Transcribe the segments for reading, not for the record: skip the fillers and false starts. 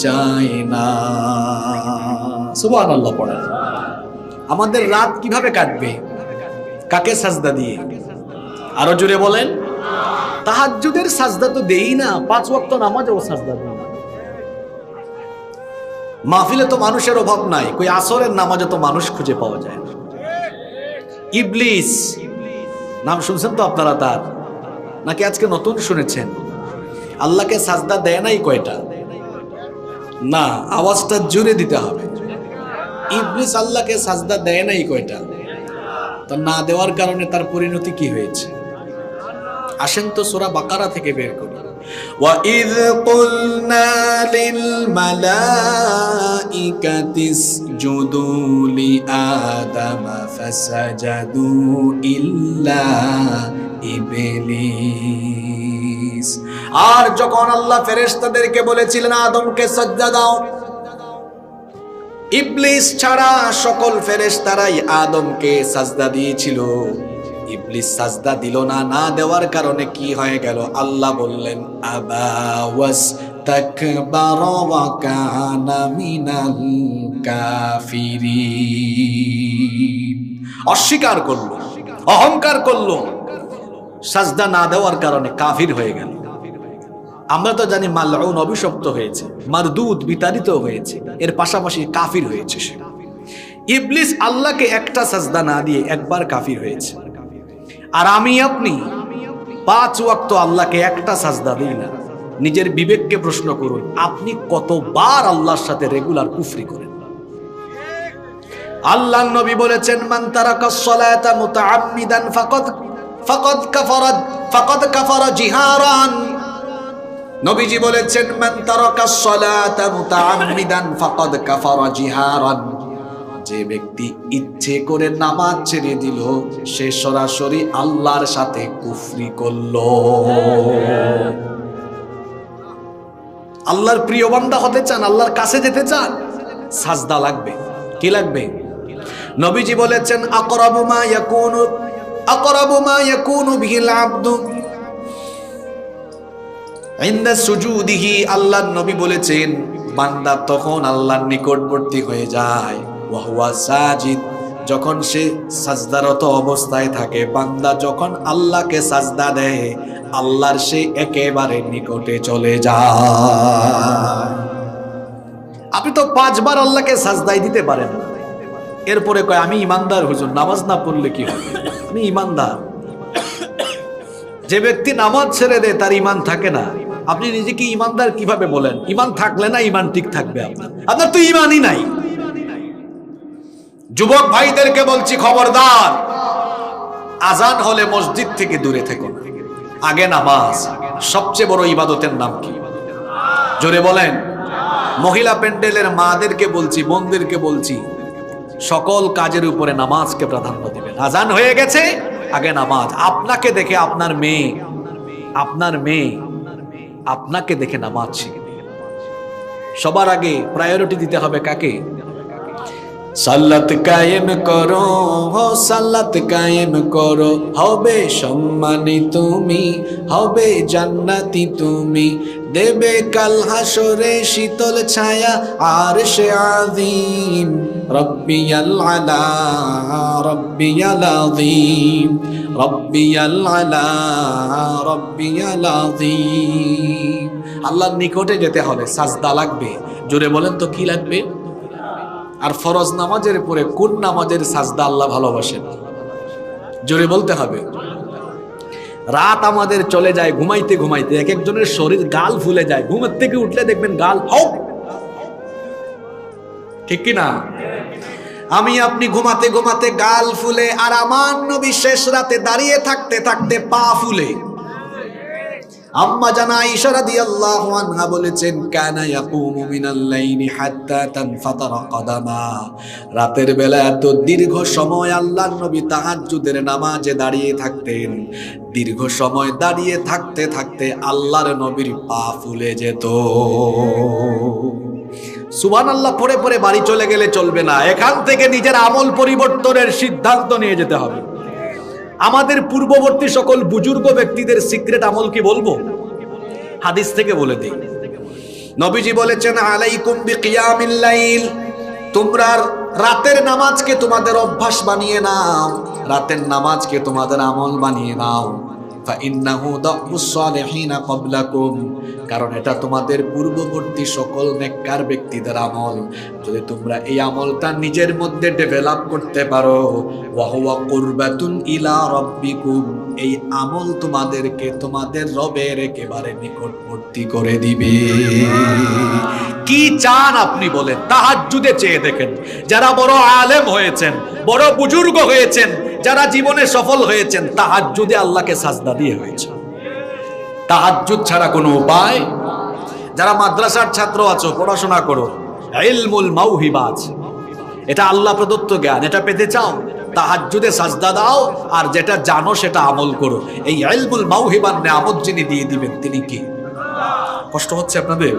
চায় না। সুবহানাল্লাহ পড়েন। আমাদের রাত কিভাবে কাটবে? কাকে সাজদা দিয়ে? আরো জোরে বলেন। তাহাজ্জুদের সাজদা তো দেই না, 5 ওয়াক্ত নামাজেও সাজদা দিই না। মাহফিলে তো মানুষের অভাব নাই, কই আসরের নামাজে তো মানুষ খুঁজে পাওয়া যায় না। ইবলিস নাম শুনছেন তো আপনারা তার, নাকি আজকে নতুন শুনেছেন? আল্লাহকে সাজদা দেয় নাই কয়টা? না, আওয়াজটা জোরে দিতে হবে। ইবলিস আল্লাহকে সাজদা দেয় নাই কয়টা? তা না দেওয়ার কারণে তার পরিণতি কি হয়েছে? আসেন তো সূরা বাকারা থেকে বের করি। وَإِذْ قُلْنَا لِلْمَلَائِكَةِ اسْجُدُوا لِآدَمَ فَسَجَدُوا إِلَّا ইবলিস। আর যখন আল্লাহ ফেরেশতাদেরকে বলেছিলেন আদমকে সাজদা দাও, ইবলিস ছাড়া সকল ফেরেশতারাই আদমকে সাজদা দিয়েছিল। ইবলিস সাজদা দিল না, না দেওয়ার কারণে কি হয়ে গেল? আল্লাহ বললেন আবা ওয়াস্তাকবারা ওয়া কানা মিনাল কাফিরিন। অস্বীকার করলো, অহংকার করলো, সাজদা না দেওয়ার কারণে কাফির হয়ে গেল। আমরা তো জানি মালউন অভিশপ্ত হয়েছে, মারদুদ বিতাড়িত হয়েছে, এর পাশাপাশি কাফির হয়েছে সে। ইবলিস আল্লাহকে একটা সাজদা না দিয়ে একবার কাফির হয়েছে। আর আমি আপনি 5 ওয়াক্ত আল্লাহকে একটা সাজদা দিই না। নিজের বিবেককে প্রশ্ন করুন, আপনি কতবার আল্লাহর সাথে রেগুলার কুফরি করেন? আল্লাহর নবী বলেছেন মান তারাকাস সালাতা মুতাআম্মিদান ফাকাদ কাফারা জিহারান। নবীজি বলেছেন মান তারাকাস সালাতা মুতাআম্মিদান ফাকাদ কাফারা জিহারান। যে ব্যক্তি ইচ্ছে করে নামাজ ছেড়ে দিল, সে সরাসরি আল্লাহর সাথে কুফরি করলো। আল্লাহর প্রিয় বান্দা হতে চান, আল্লাহর কাছে যেতে চান, সাজদা লাগবে। কি লাগবে? নবীজি বলেছেন আকরাবু মা ইয়াকুনু বিহিল আবদু ইনদা সুজুদিহি। আল্লাহর নবী বলেছেন বান্দা তখন আল্লাহর নিকটবর্তী হয়ে যায়, ওয়া হুয়া সাজিদ, যখন সে সাজদারত অবস্থায় থাকে। বান্দা যখন আল্লাহকে সাজদা দেয়, আল্লাহর সে একেবারে নিকটে চলে যায়। আপনি তো 5 বার আল্লাহকে সাজদাই দিতে পারেন না, এরপরে কয় আমি ইমানদার হুজুর, নামাজ না পড়লে কি হবে? আমি ইমানদার। যে ব্যক্তি নামাজ ছেড়ে দেয় তার ইমান থাকে না। আপনি নিজেকে ইমানদার কিভাবে বলেন? ইমান থাকলে না ইমান ঠিক থাকবে আপনার? আপনার তো ইমানই নাই। যুবক ভাইদেরকে বলছি খবরদার, আজান হলে মসজিদ থেকে দূরে থেকো। আগে নামাজ। সবচেয়ে বড় ইবাদতের নাম কি? জোরে বলেন। মহিলা প্যান্ডেলের মাদেরকে বলছি, বোনদেরকে বলছি, সকল কাজের উপরে নামাজকে প্রাধান্য দিবেন। আজান হয়ে গেছে, আগে নামাজ। আপনাকে দেখে আপনার মেয়ে আপনাকে দেখে নামাজ শিখবে। সবার আগে প্রায়োরিটি দিতে হবে কাকে? সালাত কায়েম করো, সালাত কায়েম করো, হবে সম্মানী তুমি, হবে জান্নাতি তুমি, দেবে কাল হাসরে শীতল ছায়া আরশে আযীম। রব্বিয়াল আলা রব্বিয়াল আযীম, রব্বিয়াল আলা রব্বিয়াল আযীম। আল্লাহর নিকটে যেতে হলে সাজদা লাগবে। জোরে বলেন তো কি লাগবে? আর ফরজ নামাজের পরে কোন নামাজের সাজদা আল্লাহ ভালোবাসেন? জোরে বলতে হবে। রাত আমাদের চলে যায় ঘুমাইতে ঘুমাইতে, এক একজনের শরীর গাল ফুলে যায়। ঘুমের থেকে উঠলে দেখবেন গাল হোক, ঠিক কি না? আমি আপনি ঘুমাতে ঘুমাতে গাল ফুলে, আর আমার নবী শেষ রাতে দাঁড়িয়ে থাকতে থাকতে পা ফুলে। আম্মা জানা আয়েশা রাদিয়াল্লাহু আনহা বলেছেন কানা ইয়াকুমু মিনাল লাইলি হাত্তা তানফাতারা কাদামা। রাতের বেলা এত দীর্ঘ সময় আল্লাহর নবী তাহাজ্জুদের নামাজে দাঁড়িয়ে থাকতেন। দীর্ঘ সময় দাঁড়িয়ে থাকতে থাকতে আল্লাহর নবীর পা ফুলে যেত। সুবহানাল্লাহ পড়ে পড়ে বাড়ি চলে গেলে চলবে না, এখান থেকে নিজের আমল পরিবর্তনের সিদ্ধান্ত নিয়ে যেতে হবে। আমাদের পূর্ববর্তী সকল বুজুর্গ ব্যক্তিদের সিক্রেট আমল কি বলবো? হাদিস থেকে বলে দিই। নবীজি বলেছেন আলাইকুম বিকিয়ামিল লাইল, তোমরা রাতের নামাজকে তোমাদের অভ্যাস বানিয়ে নাও, রাতের নামাজকে তোমাদের আমল বানিয়ে নাও। ফাইন্নাহু দাবুস সালিহিনা ক্বাবলাকুম, কারণ এটা তোমাদের পূর্ববর্তী সকল নেককার ব্যক্তিদের আমল। যদি তোমরা এই আমলটা নিজের মধ্যে ডেভেলপ করতে পারো, ওয়া হুয়া কুরবাতুন ইলা রাব্বিকুম, এই আমল তোমাদেরকে তোমাদের রবের একেবারে নিকটবর্তী করে দিবে। কি চান আপনি বলেন? তাহাজ্জুদে চেয়ে দেখেন, যারা বড় আলেম হয়েছেন, বড় বুজুর্গ হয়েছেন, যারা জীবনে সফল হয়েছেন, তাহাজ্জুদে আল্লাহকে সাজদা দিয়ে হয়েছে। তাহাজ্জুদ ছাড়া কোনো উপায়। যারা মাদ্রাসার ছাত্র আছো, পড়াশোনা করো, ইলমুল মাওহিবা আছে, এটা আল্লাহ প্রদত্ত জ্ঞান, এটা পেতে চাও, তাহাজ্জুদে সাজদা দাও, আর যেটা জানো সেটা আমল করো। এই ইলমুল মাওহিবার নিয়ামত যিনি দিয়ে দিবেন তিনি কি? কষ্ট হচ্ছে আপনাদের?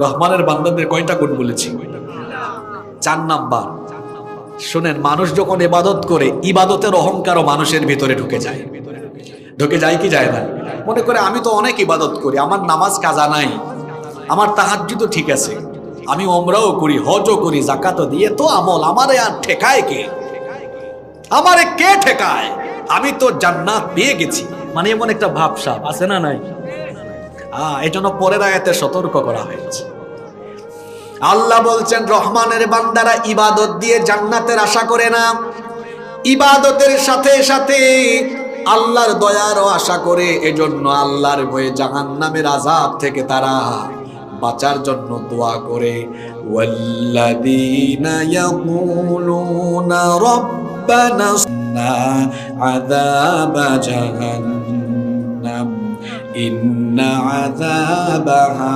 রহমানের বান্দাদের কয়টা গুণ বলেছি? 4 নাম্বার। শুনেন, মানুষ যখন ইবাদত করে, ইবাদতের অহংকারও মানুষের ভিতরে ঢুকে যায়। ঢুকে যায় কি যায় না? মনে করে আমি তো অনেক ইবাদত করি, আমার নামাজ কাজা নাই, আমার তাহাজ্জুদও ঠিক আছে, আমি ওমরাও করি, হজও করি, যাকাতও দিয়ে তো আমল, আমারে আর ঠেকায় কে? আমারে কে ঠেকায়? আমি তো জান্নাত পেয়ে গেছি, মানে এমন একটা ভাবসাব আছে না নাই? এজন্য পরের আয়াতে সতর্ক করা হয়েছে। আল্লাহ বলছেন রহমানের বান্দারা ইবাদত দিয়ে জান্নাতের আশা করে না, ইবাদতের সাথে সাথে আল্লাহর দয়ারও আশা করে। এজন্য আল্লাহর ভয়ে জাহান্নামের আযাব থেকে তারা বাঁচার জন্য দোয়া করে। ওয়াল্লাযীনা ইয়াকুলুনা রাব্বানা কিনা আযাবা জাহান্নাম ইন্না আযাবাহা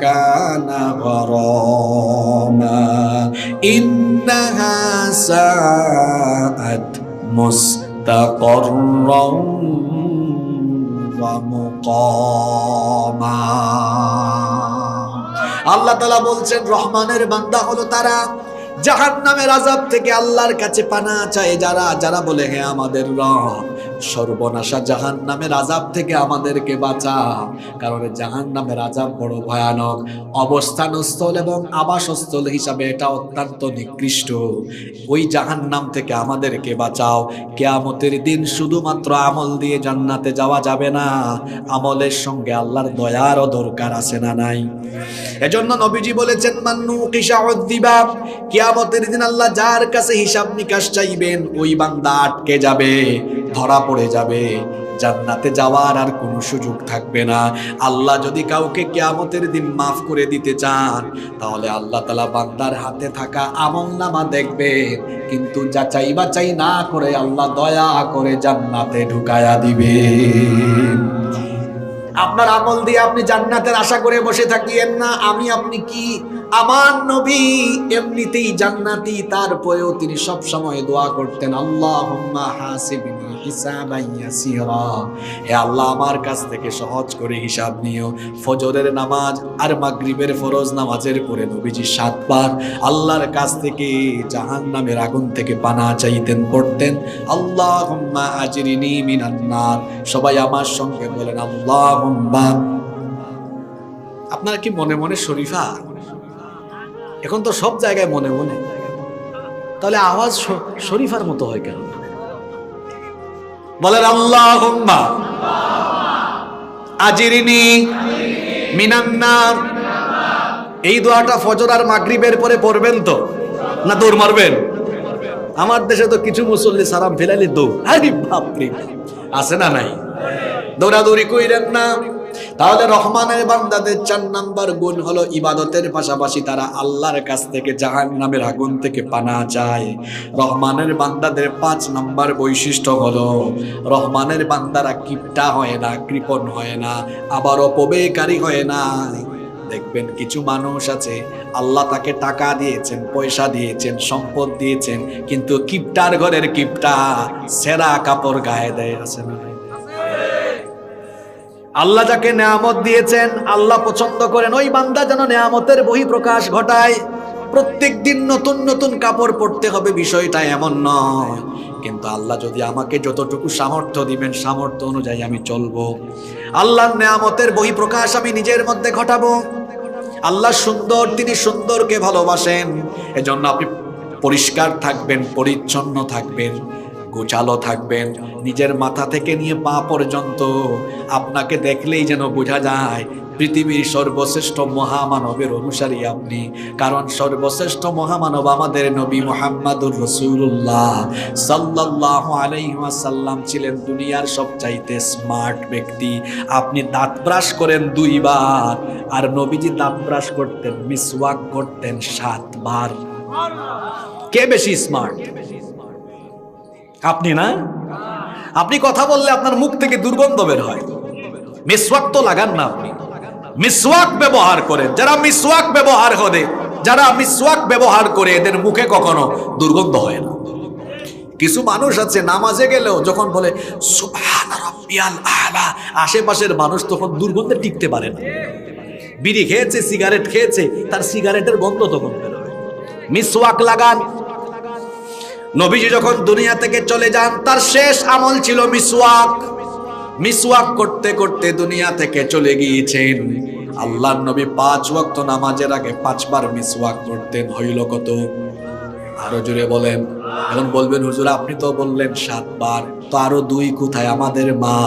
কানা গরামা ইন্নাহা সাআত মুস্তাকাররান ওয়া মুকামা। আল্লাহ তাআলা বলছেন রহমানের বান্দা হলো তারা জাহান্নামের আযাব থেকে আল্লাহর কাছে পানা চায় যারা, যারা বলে হে আমাদের রব, সর্বনাশা জাহান্নামের আযাব থেকে আমাদেরকে বাঁচা। কারণ জাহান্নামের আযাব বড় ভয়ানক, অবস্থানস্থল এবং আবাসস্থল হিসাবে এটা অত্যন্ত নিকৃষ্ট। ওই জাহান্নাম থেকে আমাদেরকে বাঁচাও। কিয়ামতের দিন শুধুমাত্র আমল দিয়ে জান্নাতে যাওয়া যাবে না, আমলের সঙ্গে আল্লাহর দয়ারও দরকার আছে না নাই? এজন্য নবীজি বলেছেন মান্নু কিসা উযযিবা, কিয়ামতের দিন আল্লাহ যার কাছে হিসাব নিকাশ চাইবেন ওই বান্দা আটকে যাবে, ধরা পড়ে যাবে, জান্নাতে যাওয়ার আর কোনো সুযোগ থাকবে না। আল্লাহ যদি কাউকে কিয়ামতের দিন মাফ করে দিতে চান, তাহলে আল্লাহ তাআলা বান্দার হাতে থাকা আমলনামা দেখবে, কিন্তু যাচাই বাছাই না করে আল্লাহ দয়া করে জান্নাতে ঢুকায়া দিবে। আপনার আমল দিয়ে আপনি জান্নাতের আশা করে বসে থাকিয়েন না। আমি আপনি কি? আমার নবী এমনিতেই জান্নাতি, তারপরেও তিনি সব সময় দোয়া করতেন আল্লাহুম্মা হাসিবনি হিসাবান ইয়াসিরা, হে আল্লাহ আমার কাছ থেকে সহজ করে হিসাব নিও। ফজরের নামাজ আর মাগরিবের ফরজ নামাজের পরে নবীজি 7 বার আল্লাহর কাছ থেকে জাহান্নামের আগুন থেকে পানা চাইতেন, পড়তেন আল্লাহুম্মা আজরিনি মিনান নার। সবাই আমার সঙ্গে বলেন আল্লাহুম্মা। আপনারা কি মনে মনে শরীফা? এখন তো সব জায়গায় মনে মনে, তাহলে আওয়াজ শরীফার মতো হয় কেন? বলেন আল্লাহুম্মা আজিরিনি মিনান নার। এই দোয়াটা ফজর আর মাগরিবের পরে পড়বেন তো, না দৌড় মারবেন? আমার দেশে তো কিছু মুসল্লি সালাম ফেলাইলে দৌড়। আরে বাপরে, আছে না নাই? দৌড়াদৌড়ি কইরেন না। তাহলে রহমানের বান্দাদের 4 নাম্বার গুণ হলো ইবাদতের পাশাপাশি তারা আল্লাহর কাছ থেকে জাহান্নামের আগুন থেকে পানা চায়। রহমানের বান্দাদের 5 নাম্বার বৈশিষ্ট্য হলো রহমানের বান্দারা কিপটা হয় না, কৃপণ হয় না, আবার অপব্যয়কারী হয় না। দেখবেন কিছু মানুষ আছে আল্লাহ তাকে টাকা দিয়েছেন, পয়সা দিয়েছেন, সম্পদ দিয়েছেন, কিন্তু কিপটার ঘরের কিপটা সেরা কাপড় গায়ে দেয়, আছে না? আল্লাহ যাকে নেয়ামত দিয়েছেন আল্লাহ পছন্দ করেন ওই বান্দা যেন নেয়ামতের বহিঃপ্রকাশ ঘটায়। প্রত্যেক দিন নতুন নতুন কাপড় পরতে হবে বিষয়টা এমন নয়, কিন্তু আল্লাহ যদি আমাকে যতটুকু সামর্থ্য দিবেন সামর্থ্য অনুযায়ী আমি চলবো। আল্লাহর নেয়ামতের বহিঃপ্রকাশ আমি নিজের মধ্যে ঘটাবো। আল্লাহ সুন্দর, তিনি সুন্দরকে ভালোবাসেন। এজন্য আপনি পরিষ্কার থাকবেন, পরিচ্ছন্ন থাকবেন, গোছালো থাকবেন। নিজের মাথা থেকে নিয়ে পা পর্যন্ত আপনাকে দেখলেই যেন বোঝা যায় পৃথিবীর সর্বশ্রেষ্ঠ মহামানবের অনুসারী আপনি। কারণ সর্বশ্রেষ্ঠ মহামানব আমাদের নবী মুহাম্মাদুর রাসূলুল্লাহ সাল্লাল্লাহু আলাইহি ওয়াসাল্লাম ছিলেন দুনিয়ার সবচাইতে স্মার্ট ব্যক্তি। আপনি দাঁত ব্রাশ করেন 2 বার, আর নবীজি দাঁত ব্রাশ করতেন, মিসওয়াক করতেন 7 বার। কে বেশি স্মার্ট? আপনি না? আপনি কথা বললে আপনার মুখ থেকে দুর্গন্ধ বের হয়, মিসওয়াক তো লাগান না আপনি। মিসওয়াক ব্যবহার করেন। যারা মিসওয়াক ব্যবহার করে এদের মুখে কখনো দুর্গন্ধ হয় না। কিছু মানুষ আছে নামাজে গেলেও যখন বলে সুবহান রাব্বিয়াল আ'লা, আশেপাশের মানুষ তখন দুর্গন্ধে টিকতে পারে না। বিড়ি খেয়েছে, সিগারেট খেয়েছে, তার সিগারেটের গন্ধ তখন বের হয়। মিসওয়াক লাগান। নবীজি যখন দুনিয়া থেকে চলে যান, তার শেষ আমল ছিল মিসওয়াক। মিসওয়াক করতে করতে দুনিয়া থেকে চলে গিয়েছেন। আল্লাহর নবী 5 ওয়াক্ত নামাজের আগে 5 বার মিসওয়াক করতেন। হইল কত? আরো জোরে বলেন। এখন বলবেন হুজুর আপনি তো বললেন 7 বার, তো আরো 2 কোথায়? আমাদের মা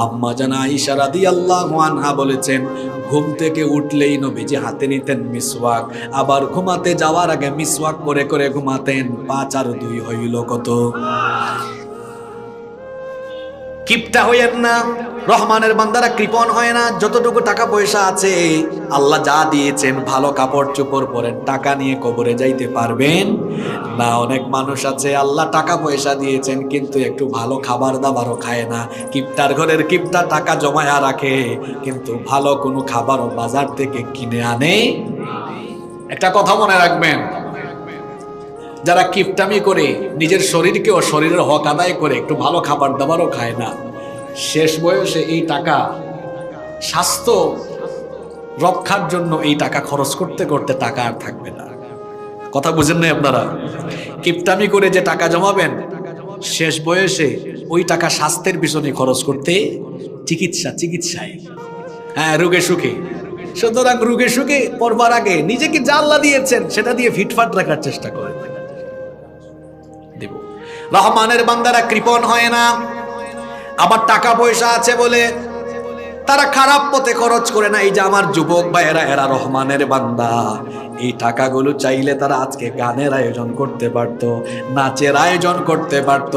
আম্মা জান আয়েশা রাদিয়াল্লাহু আনহা বলেছেন, ঘুম থেকে উঠলেই নবীজি হাতে নিতেন মিসওয়াক, আবার ঘুমাতে যাওয়ার আগে মিসওয়াক করে করে ঘুমাতেন। 5 আর 2 হইল কত? কিপটা হইয়েন না, রহমানের বান্দারা কৃপণ হয় না। যতটুকু টাকা পয়সা আছে আল্লাহ যা দিয়েছেন, ভালো কাপড় চোপড় পরেন, টাকা নিয়ে কবরে যাইতে পারবেন না। অনেক মানুষ আছে আল্লাহ টাকা পয়সা দিয়েছেন কিন্তু একটু ভালো খাবার দাবারও খায় না। কিপটার ঘরের কিপটা টাকা জমায়া রাখে কিন্তু ভালো কোনো খাবারও বাজার থেকে কিনে আনে। একটা কথা মনে রাখবেন, যারা কিপটামি করে নিজের শরীরকে ও শরীরের হক আদায় করে একটু ভালো খাবার দাবারও খায় না, শেষ বয়সে এই টাকা স্বাস্থ্য রক্ষার জন্য এই টাকা খরচ করতে করতে টাকা আর থাকবে না। কথা বুঝেন নাই আপনারা? কিপটামি করে যে টাকা জমাবেন, শেষ বয়সে ওই টাকা স্বাস্থ্যের পিছনে খরচ করতে, চিকিৎসায়, হ্যাঁ, রোগে সুখে। সুতরাং রোগে সুখে পড়বার আগে নিজেকে যা আল্লাহ দিয়েছেন সেটা দিয়ে ফিটফাট রাখার চেষ্টা করেন। দেব রহমানের বান্দারা কৃপণ হয় না। আবার টাকা পয়সা আছে বলে তারা খারাপ পথে খরচ করে না। এই যে আমার যুবক ভাইয়েরা, এরা রহমানের বান্দা। এই টাকাগুলো চাইলে তারা আজকে গানের আয়োজন করতে পারত, নাচের আয়োজন করতে পারত।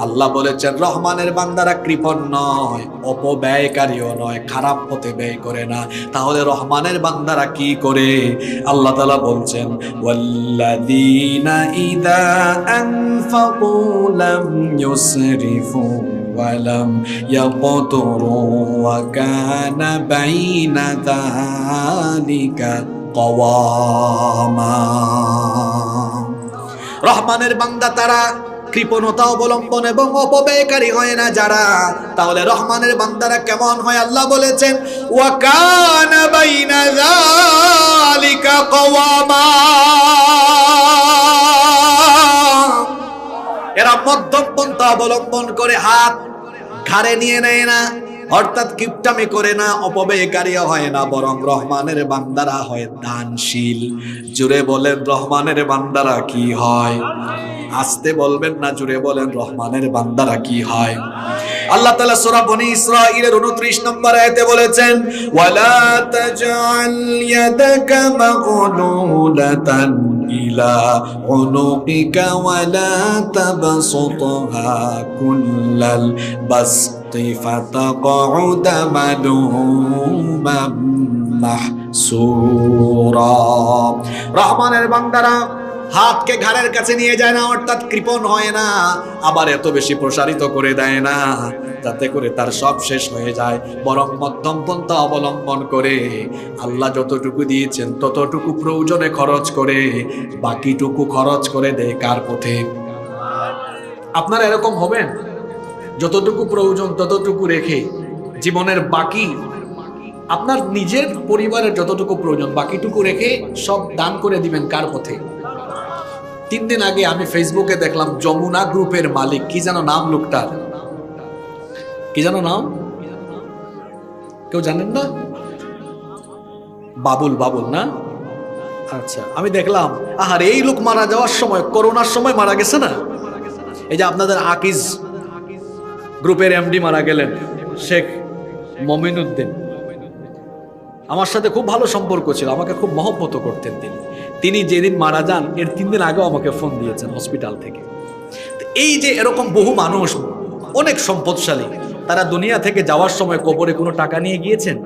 আল্লাহ বলেছেন রহমানের বান্দারা কৃপণ নয়, অপব্যয়কারীও নয়, খারাপ পথে ব্যয় করে না। তাহলে রহমানের বান্দারা কি করে? আল্লাহ তাআলা বলছেন ওয়াল্লাযীনা ইযা আনফাকু লাম ইউসরিফু ওয়ালাম ইয়াকতুরু ওয়া কানা বাইনা যালিকা কাওয়ামা। রহমানের বান্দা তারা কৃপণতা অবলম্বন এবং অপব্যয়কারী হয় না যারা, তাহলে রহমানের বান্দারা কেমন হয়? আল্লাহ বলেছেন ওয়া কানা বাইনা যালিকা কাওয়ামা। এরা মধ্যম পন্থা অবলম্বন করে, হাত ঘাড়ে নিয়ে নেয় না, অর্থাৎ কিপটামি করে না, অপব্যয়কারীও হয় না, বরং রহমানের বান্দারা হয় দানশীল। জুড়ে বলেন রহমানের বান্দারা কি হয়? আস্তে বলবেন না, জুড়ে বলেন রহমানের বান্দারা কি হয়? আল্লাহ তাআলা সূরা বনী ইসরাঈলের 29 নম্বর আয়াতে বলেছেন ওয়ালা তাজআল ইয়াদাকা মাগলুলাতান ইলা উনুকিকা ওয়ালা তাবসুতহা কুল্লাল বাসতি ফাতাকউদা মালুমান মাহসুরা। রহমানের বান্দারা হাতকে ঘাড়ের কাছে নিয়ে যায় না, অর্থাৎ কৃপণ হয় না, আবার এত বেশি প্রসারিত করে দেয় না যাতে করে তার সব শেষ হয়ে যায়, বরং মধ্যম পন্থা অবলম্বন করে আল্লাহ যতটুকু দিয়েছেন ততটুকু প্রয়োজনে খরচ করে, বাকিটুকু খরচ করে দেয় কার পথে? আপনারা এরকম হবেন, যতটুকু প্রয়োজন ততটুকু রেখে জীবনের বাকি, আপনার নিজের পরিবারের যতটুকু প্রয়োজন বাকিটুকু রেখে সব দান করে দিবেন কার পথে? 3 দিন আগে আমি ফেসবুকে দেখলাম যমুনা গ্রুপের মালিক, কি যেন নাম লোকটার, কি যেন নাম, কেউ জানেন না? বাবুল বাবুল না? আচ্ছা, আমি দেখলাম আহার এই লোক মারা যাওয়ার সময়, করোনার সময় মারা গেছে না? এই যে আপনাদের আকিজ গ্রুপের এমডি মারা গেলেন, শেখ মমিনুদ্দিন। আমার সাথে খুব ভালো সম্পর্ক ছিল, আমাকে খুব মহব্বত করতেন তিনি যেদিন মারা যান এর 3 দিন আগেও আমাকে ফোন দিয়েছেন হসপিটাল থেকে। এই যে এরকম বহু মানুষ অনেক সম্পদশালী, তারা দুনিয়া থেকে যাওয়ার সময় কবরে কোনো টাকা নিয়ে গিয়েছেন?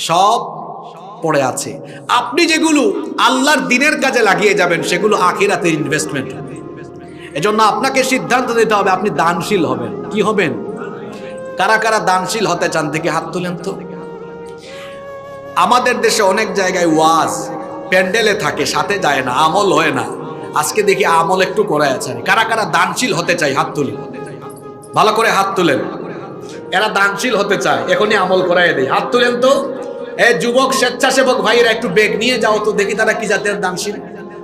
সব পড়ে আছে। আপনি যেগুলো আল্লাহর দ্বীনের কাজে লাগিয়ে যাবেন সেগুলো আখিরাতের ইনভেস্টমেন্ট হবে। এজন্য আপনাকে সিদ্ধান্ত নিতে হবে আপনি দানশীল হবেন। কি হবেন? কারা কারা দানশীল হতে চান দেখে হাত তুলেন তো। আমাদের দেশে অনেক জায়গায় ওয়াজ প্যান্ডেলে থাকে, সাথে যায় না, আমল হয় না। আজকে দেখি আমল একটু করায় আছে। কারা কারা দানশীল হতে চাই হাত তুলেন, ভালো করে হাত তুলেন। এরা দানশীল হতে চায়, এখনই আমল করায় দেয়, হাত তুলেন তো। এই যুবক স্বেচ্ছাসেবক ভাইরা একটু বেগ নিয়ে যাও তো, দেখি তারা কি জাতের দানশীল।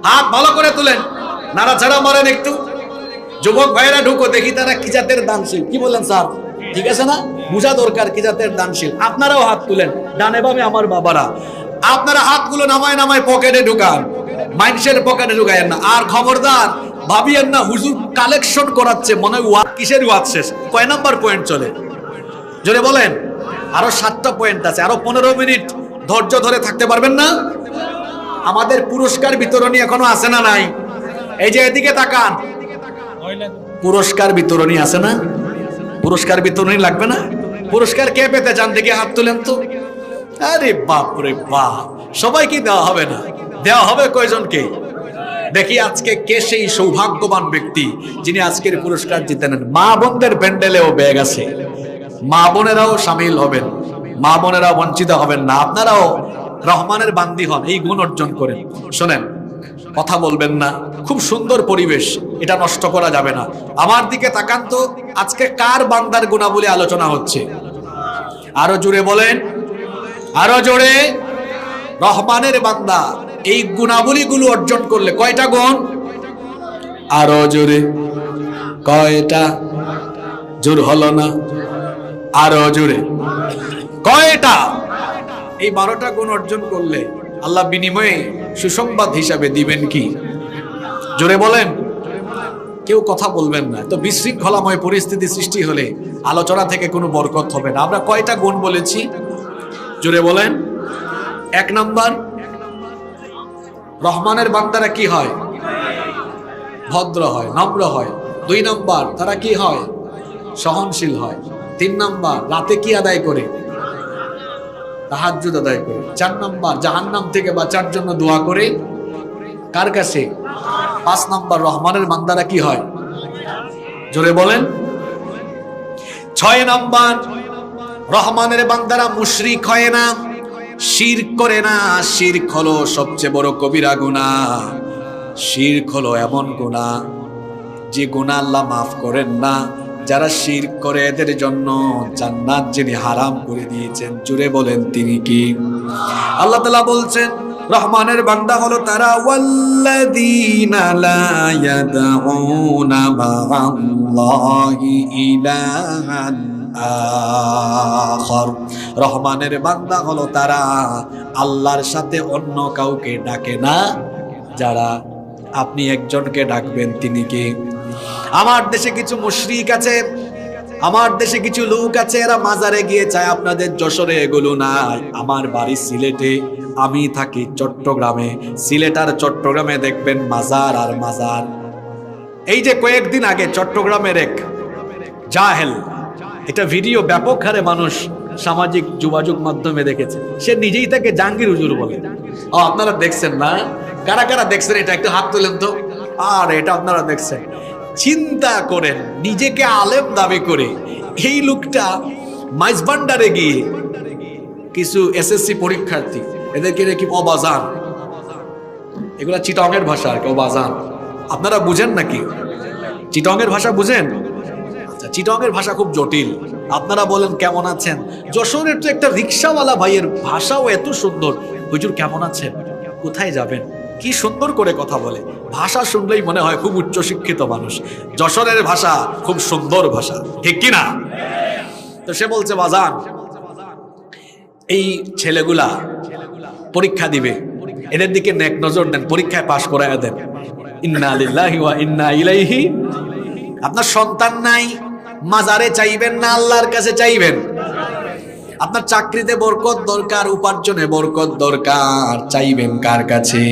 হাত ভালো করে তুলেন, নাড়াচাড়া মারেন একটু। যুবক ভাইরা ঢুকো, দেখি তারা কি জাতের দানশীল। কি বললেন স্যার? ঠিক আছে না? বুঝা দরকার কি জাতের দানশীল। আপনারাও হাত তুলেন, ডানে বামে আমার বাবারা। আপনারা হাতগুলো নামায় নামায় পকেটে ঢুকান, মাইন্ডসের পকেটে ঢুকায়েন না। আর খবরদার ভাবিয়েন না হুজুর কালেকশন করাচ্ছে, মনে হয় ওয়াজ, কিসের ওয়াজ শেষ? কয় নাম্বার পয়েন্ট চলে? জোরে বলেন। আরো 7টা পয়েন্ট আছে, আরো 15 মিনিট ধৈর্য ধরে থাকতে পারবেন না? আমাদের পুরস্কার বিতরণী এখনো আছে না নাই? এই যে এদিকে তাকান, পুরস্কার বিতরণী আছে না? পুরস্কার বিতরণী লাগবে না? পুরস্কার কে পেতে চান দেখি হাত তুলেন তো। আরে বাপ রে বাপ, সবাই কি দেওয়া হবে না? দেওয়া হবে কয়জনকে? দেখি আজকে কে সেই সৌভাগ্যবান ব্যক্তি যিনি আজকের পুরস্কার জিতে নেন। মা বোনদের প্যান্ডেলেও ব্যাগ আছে, মা বোনেরাও সামিল হবেন, মা বোনেরাও বঞ্চিত হবেন না। আপনারাও রহমানের বান্দি হন, এই গুণ অর্জন করেন। শোনেন, কথা বলবেন না, খুব সুন্দর পরিবেশ, এটা নষ্ট করা যাবে না। আমার দিকে তাকান তো, আজকে কার বান্দার গুণাবলী আলোচনা হচ্ছে? আরো জোরে বলেন, আরো জোরে। রহমানের বান্দা এই গুণাবলীগুলো অর্জন করলে কয়টা গুণ? আরো জোরে। কয়টা? জোর হলো না, আরো জোরে। কয়টা? এই 12টা গুণ অর্জন করলে আল্লাহ বিনিময়ে সুসংবাদ হিসাবে দিবেন কি? জোরে বলেন। কেউ কথা বলবেন না, তো বিশৃঙ্খলাময় পরিস্থিতি সৃষ্টি হলে আলোচনা থেকে কোনো বরকত হবে না। আমরা কয়টা গুণ বলেছি? জোরে বলেন। 1 নাম্বার, রহমানের বান্দারা কি হয়? ভদ্র হয়, নম্র হয়। 2 নাম্বার, তারা কি হয়? সহনশীল হয়। 3 নাম্বার, রাতে কি আদায় করে? তাহাজ্জুদ আদায় করে। 4 নাম্বার, জাহান্নাম থেকে বাঁচার জন্য দোয়া করে। কার কাছে? 5 নাম্বার, রহমানের বান্দারা কি হয়? জোরে বলেন। 6 নাম্বার, রহমানের বান্দারা মুশরিক হয় না, শিরক করে না। শিরক হলো সবচেয়ে বড় কবিরা গুনাহ। শিরক হলো এমন গুনাহ যে গুনাহ আল্লাহ মাফ করেন না। যারা শিরক করে এদের জন্য জান্নাত যিনি হারাম করে দিয়েছেন, জুড়ে বলেন তিনি কি? আল্লাহ তাআলা বলছেন রহমানের বান্দা হলো তারা, ওয়াল্লাযীনা লা ইয়াদউনা মা'আল্লাহি ইলাহান আখার। রহমানের বান্দা হলো তারা আল্লাহর সাথে অন্য কাউকে ডাকে না। যারা আপনি একজনকে ডাকবেন, তিনি কে? আমার দেশে কিছু মুশরিক আছে, আমার দেশে কিছু লোক আছে, এরা মাজারে গিয়ে চায়। আপনাদের যশোরে এগুলো নাই। আমার বাড়ি সিলেটে, আমি থাকি চট্টগ্রামে। সিলেট আর চট্টগ্রামে দেখবেন মাজার আর মাজার। এই যে কয়েকদিন আগে চট্টগ্রামের এক জাহেল, এটা ভিডিও ব্যাপক হারে মানুষ সামাজিক যোগাযোগ মাধ্যমে দেখেছে। সে নিজেই তাকে জাহাঙ্গীর হুজুর বলে। আপনারা দেখছেন না? কারা কারা দেখছেন? এটা একটু হাত তুলেন তো। আর এটা আপনারা দেখছেন? চিন্তা করেন, নিজেকে আলেম দাবি করে এই লোকটা মাইজবান্ডারে গিয়ে কিছু এসএসসি পরীক্ষার্থী, এদেরকে কি অবাজান, এগুলা চিটংয়ের ভাষা আর কি, অবাজান। আপনারা বুঝেন নাকি? চিটংয়ের ভাষা বুঝেন? আচ্ছা, চিটংয়ের ভাষা খুব জটিল। আপনারা বলেন কেমন আছেন? যশোরের তো একটা রিক্সাওয়ালা ভাইয়ের ভাষাও এত সুন্দর। হুজুর কেমন আছেন? কোথায় যাবেন? কি সুন্দর করে কথা বলে। ভাষা শুনলেই মনে হয় খুব উচ্চশিক্ষিত মানুষ। যশোরের ভাষা খুব সুন্দর ভাষা, ঠিক কিনা? তো সে বলছে, বাজান, এই ছেলেগুলা পরীক্ষা দিবে, এদের দিকে নেক নজর দেন, পরীক্ষায় পাশ করায়া দেন। ইন্না লিল্লাহি ওয়া ইন্না ইলাইহি। আপনার সন্তান নাই, মাজারে চাইবেন না, আল্লাহর কাছে চাইবেন। আপনার চাকরিতে বরকত দরকার, উপার্জনে বরকত দরকার, চাইবেন কার কাছে?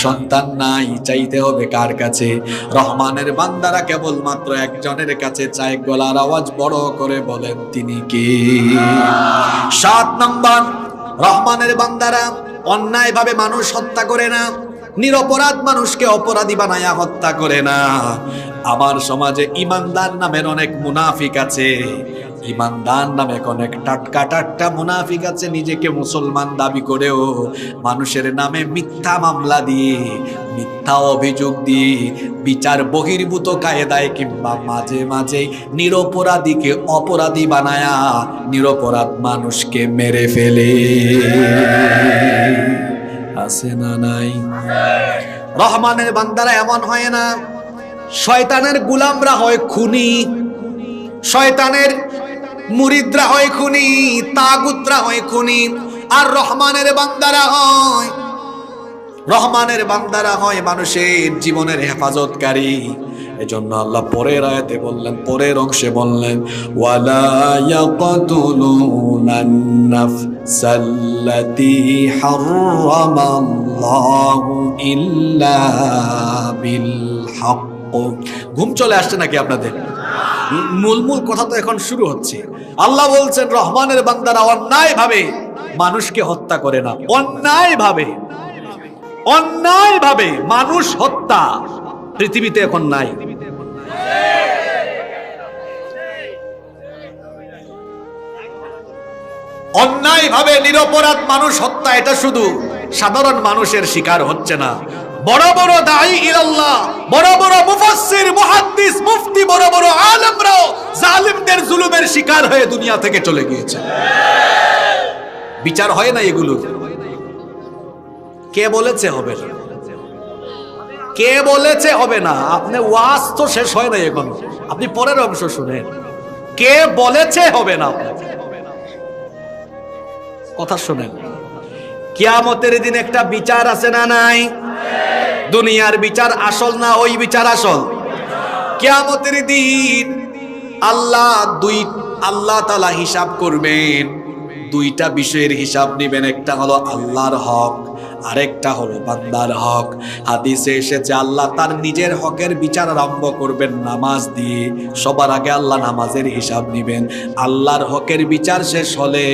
সন্তান নাই, চাইতে হবে কার কাছে? রহমানের বান্দারা কেবলমাত্র একজনের কাছে চায়, গলার আওয়াজ বড় করে বলেন তিনি কে? 7 নাম্বার, রহমানের বান্দারা অন্যায় ভাবে মানুষ হত্যা করে না, নিরপরাধ মানুষকে অপরাধী বানায়া হত্যা করে না। আমার সমাজে ইমানদার নামের অনেক মুনাফিক আছে, ইমানদার নামে অনেক টাটকা টাটকা মুনাফিক আছে, নিজেকে মুসলমান দাবি করেও মানুষের নামে মিথ্যা মামলা দিয়ে, মিথ্যা অভিযোগ দিয়ে, বিচার বহির্ভূত কায়দায় কিংবা মাঝে মাঝে নিরপরাধীকে অপরাধী বানায়া নিরপরাধ মানুষকে মেরে ফেলে। আছে না নাই? রহমানের বান্দারা এমন হয় না। শয়তানের গোলামরা হয় খুনি, শয়তানের মুরিদরা হয় খুনি, তাগুতরা হয় খুনি, আর রহমানের বান্দারা হয় মানুষের জীবনের হেফাজতকারী। এজন্য আল্লাহ পরের আয়াতে বললেন, পরের অংশে বললেন, ওয়ালা ইয়াকতুলুনান নাফসাল্লাতী হারামাল্লাহু ইল্লা বিল হক। ঘুম চলে আসছে নাকি আপনাদের? মূল কথা তো এখন শুরু হচ্ছে। আল্লাহ বলছেন রহমানের বান্দারা অন্যায় ভাবে মানুষকে হত্যা করে না। অন্যায় ভাবে মানুষ হত্যা পৃথিবীতে এখন নাই। অন্যায় ভাবে নিরপরাধ মানুষ হত্যা, এটা শুধু সাধারণ মানুষের শিকার হচ্ছে না, বড় বড় দাঈ ইলাল্লাহ, বড় বড় মুফাসসির, মুহাদ্দিস, মুফতি, বড় বড় আলেমরাও জালিমদের জুলুমের শিকার হয়ে দুনিয়া থেকে চলে গিয়েছে। বিচার হয় না এগুলো। কে বলেছে হবে না? কে বলেছে হবে না? আপনি ওয়াজ তো শেষ হয় না এখনো, আপনি পরের অংশ শুনেন। কে বলেছে হবে না? কথা শুনেন। কিয়ামতের দিন একটা বিচার আছে না নাই? দুনিয়ার বিচার আসল না ওই বিচার আসল? কিয়ামতের দিন আল্লাহ তাআলা হিসাব করবেন, দুইটা বিষয়ের হিসাব নেবেন। একটা হলো আল্লাহর হক, আরেকটা হলো বান্দার হক। হাদিসে এসেছে আল্লাহ তার নিজের হকের বিচার আরম্ভ করবেন নামাজ দিয়ে। সবার আগে আল্লাহ নামাজের হিসাব নেবেন। আল্লাহর হকের বিচার শেষ হলে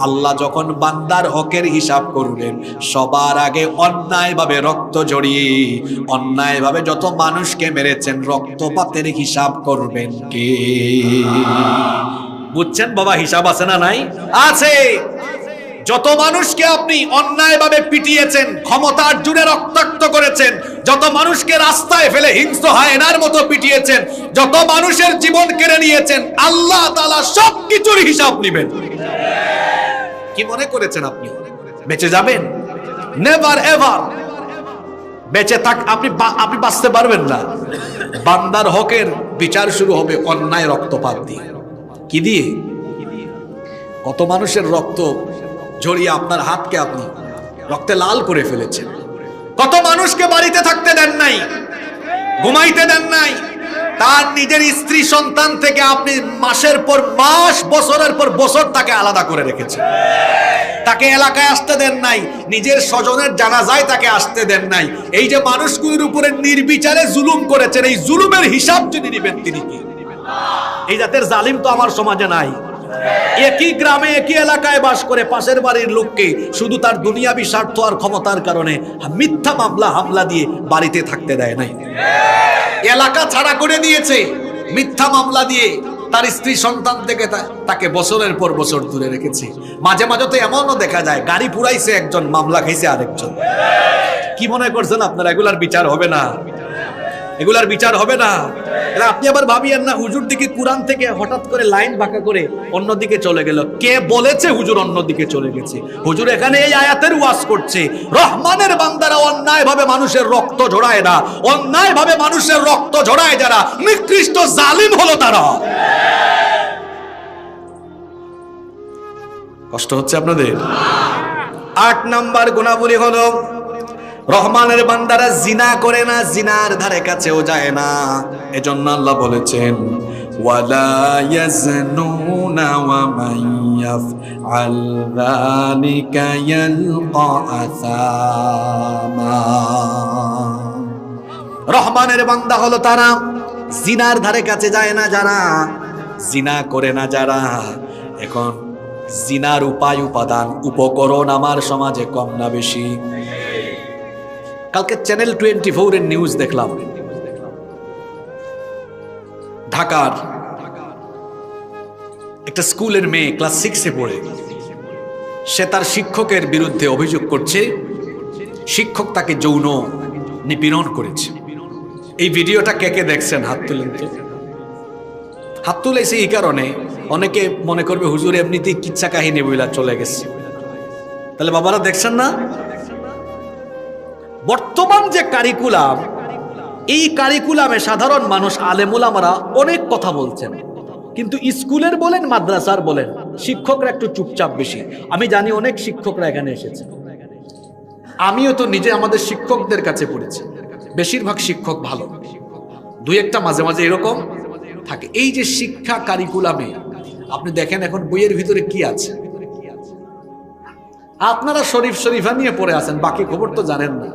আল্লাহ যখন বান্দার হকের হিসাব করবেন, সবার আগে অন্যায়ভাবে রক্ত জড়িয়ে, অন্যায়ভাবে যত মানুষকে মেরেছেন রক্তপাতের হিসাব করবেন কে? বুঝছেন বাবা? হিসাব আছে না নাই? আছে। যত মানুষকে আপনি অন্যায়ভাবে পিটিয়েছেন, ক্ষমতার জুড়ে রক্তাক্ত করেছেন, যত মানুষকে রাস্তায় ফেলে হিংস্র হায়নার মতো পিটিয়েছেন, যত মানুষের জীবন কেড়ে নিয়েছেন, আল্লাহ তাআলা সবকিছুর হিসাব নেবেন। কি মনে করেছেন আপনি বেঁচে যাবেন? Never ever. বেঁচে থাক আপনি বাঁচতে পারবেন না। বান্দার হকের বিচার শুরু হবে অন্যায় রক্তপাত দিয়ে। কি দিয়ে? কত মানুষের রক্ত ঝরিয়ে আপনার হাতকে আপনি রক্তে লাল করে ফেলেছেন। কত মানুষকে বাড়িতে থাকতে দেন নাই, ঘুমাইতে দেন নাই। তার নিজের স্ত্রী সন্তান থেকে আপনি মাসের পর মাস, বছরের পর বছর তাকে আলাদা করে রেখেছেন। তাকে এলাকায় আসতে দেন নাই, নিজের স্বজনের জানাজায় তাকে আসতে দেন নাই। এই যে মানুষগুলোর উপরে নির্বিচারে জুলুম করেছেন, এই জুলুমের হিসাব যিনি নেবেন তিনি কি? এই জাতের জালিম তো আমার সমাজে নাই। একই গ্রামে একই এলাকায় বাস করে পাশের বাড়ির লোককে শুধু তার দুনিয়াবি স্বার্থ আর ক্ষমতার কারণে মিথ্যা মামলা হামলা দিয়ে বাড়িতে থাকতে দেয় নাই। এলাকা ছাড়া করে দিয়েছে মিথ্যা মামলা দিয়ে। তার স্ত্রী সন্তান থেকে তাকে বছরের পর বছর দূরে রেখেছে। মাঝে মাঝে তো এমনও দেখা যায় গাড়ি পুরাইছে একজন, মামলা খাইছে আরেকজন। কি মনে করছেন আপনারা এগুলার বিচার হবে না? এগুলার বিচার হবে না? আপনি আবার ভাবিয়েন না হুজুর দিকে কোরআন থেকে হঠাৎ করে লাইন বাঁকা করে অন্যদিকে চলে গেল। কে বলেছে হুজুর অন্যদিকে চলে গেছে? হুজুর এখানে এই আয়াতের ওয়াজ করছে, রহমানের বান্দারা অন্যায় ভাবে মানুষের রক্ত ঝরায় না। অন্যায় ভাবে মানুষের রক্ত ঝরায় যারা, নিকৃষ্ট জালিম হলো তারা। কষ্ট হচ্ছে আপনাদের? 8 নাম্বার গুণাবলী হলো রহমানের বান্দারা জিনা করে না, জিনার ধারে কাছেও যায় না। এজন্য আল্লাহ বলেছেন ওয়ালা ইয়াজনুনা ওয়া মান ইয়াফআল যালিকা ইয়ালকা আসামা। রহমানের বান্দা হলো তারা জিনার ধারে কাছে যায় না, যারা জিনা করে না যারা। এখন জিনার উপায়, উপাদান, উপকরণ আমার সমাজে কম না বেশি? কালকে চ্যানেল 24 এর নিউজ দেখলাম, ঢাকার একটা স্কুলের মেয়ে ক্লাস 6-এ পড়ে, সে তার শিক্ষকের বিরুদ্ধে অভিযোগ করছে শিক্ষক তাকে যৌন নিপীড়ন করেছে। এই ভিডিওটা কে কে দেখছেন হাত তুলেন তো। হাত তুলেছে এই কারণে, অনেকে মনে করবে হুজুর এমনিতেই কিচ্ছা কাহিনী বইলা চলে গেছে। তাহলে বাবারা দেখছেন না, বর্তমান যে কারিকুলাম, এই কারিকুলামে সাধারণ মানুষ আলেমুলামারা অনেক কথা বলছেন, কিন্তু স্কুলের বলেন মাদ্রাসার বলেন শিক্ষকরা একটু চুপচাপ বেশি। আমি জানি অনেক শিক্ষকরা এখানে এসেছে, আমিও তো নিজে আমাদের শিক্ষকদের কাছে পড়েছি, বেশিরভাগ শিক্ষক ভালো, দুই একটা মাঝে মাঝে এরকম থাকে। এই যে শিক্ষা কারিকুলামে আপনি দেখেন এখন বইয়ের ভিতরে কি আছে, আপনারা শরীফ শরীফা নিয়ে পড়ে আছেন, বাকি খবর তো জানেন না।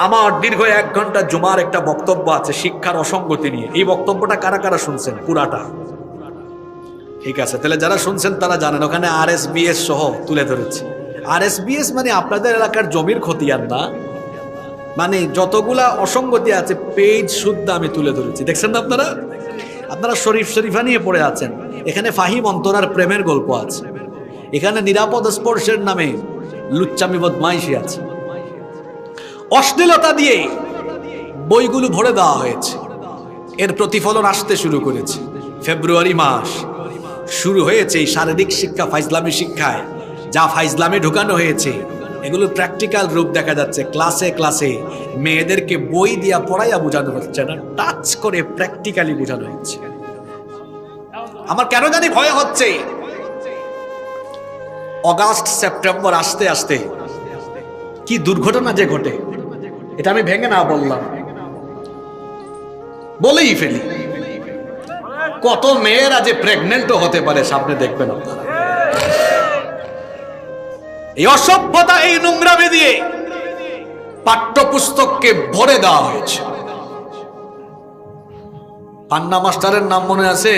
আমার দীর্ঘ 1 ঘন্টা জুমার একটা বক্তব্য আছে শিক্ষার অসঙ্গতি নিয়ে। এই বক্তব্যটা কারা কারা শুনছেন? পুরাটা ঠিক আছে, তাহলে যারা শুনছেন তারা জানেন। ওখানে RSBS সহ তুলে ধরেছি। RSBS মানে আপনাদের এলাকার জমির খতিয়ান না, মানে যতগুলা অসঙ্গতি আছে পেজ শুদ্ধ আমি তুলে ধরেছি। দেখছেন না আপনারা? আপনারা শরীফ শরীফা নিয়ে পড়ে আছেন। এখানে ফাহিম অন্তরার প্রেমের গল্প আছে, এখানে নিরাপদ স্পর্শের নামে লুচ্চামি বদমাইশি আছে, অশ্লীলতা দিয়ে বইগুলো ভরে দেওয়া হয়েছে। এর প্রতিফলন আসতে শুরু করেছে। ফেব্রুয়ারি মাস শুরু হয়েছে এই শারীরিক শিক্ষা ফাইজলামি শিক্ষায়, যা ফাইজলামে ঢুকানো হয়েছে এগুলো প্র্যাকটিক্যাল রূপ দেখা যাচ্ছে। ক্লাসে ক্লাসে মেয়েদেরকে বই দিয়া পড়াইয়া বোঝানো হচ্ছে না, টাচ করে প্র্যাকটিক্যালি বোঝানো হচ্ছে। আমার কেন জানি ভয় হচ্ছে, অগাস্ট সেপ্টেম্বর আসতে আসতে কি দুর্ঘটনা যে ঘটে, এটা আমি ভেঙে না বললাম, বলেই ফেলি। কত মেয়েরা যে প্রেগনেন্টও হতে পারে সামনে দেখবেন আপনারা। এই অসভ্যতা, এই নোংরামি দিয়ে পাঠ্যপুস্তককে ভরে দেওয়া হয়েছে। পান্না মাস্টারের নাম মনে আছে?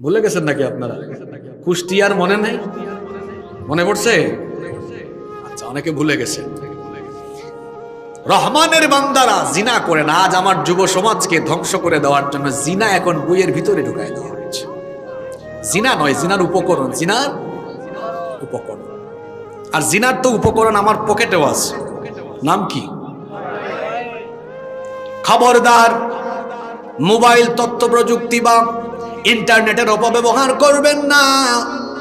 ভুলে গেছেন নাকি আপনারা? কুষ্টিয়ার মনে নেই? মনে পড়ছে? আচ্ছা, অনেকে ভুলে গেছে। রহমানের বান্দারা জিনা করে না। আজ আমার যুব সমাজকে ধ্বংস করে দেওয়ার জন্য জিনা এখন বইয়ের ভিতরে ঢুকায় দেওয়া হয়েছে। জিনা নয়, জিনার উপকরণ, জিনার উপকরণ। আর জিনার তো উপকরণ আমার পকেটেও আছে। নাম কি? খবরদার মোবাইল, তথ্য প্রযুক্তি বা ইন্টারনেটের অপব্যবহার করবেন না,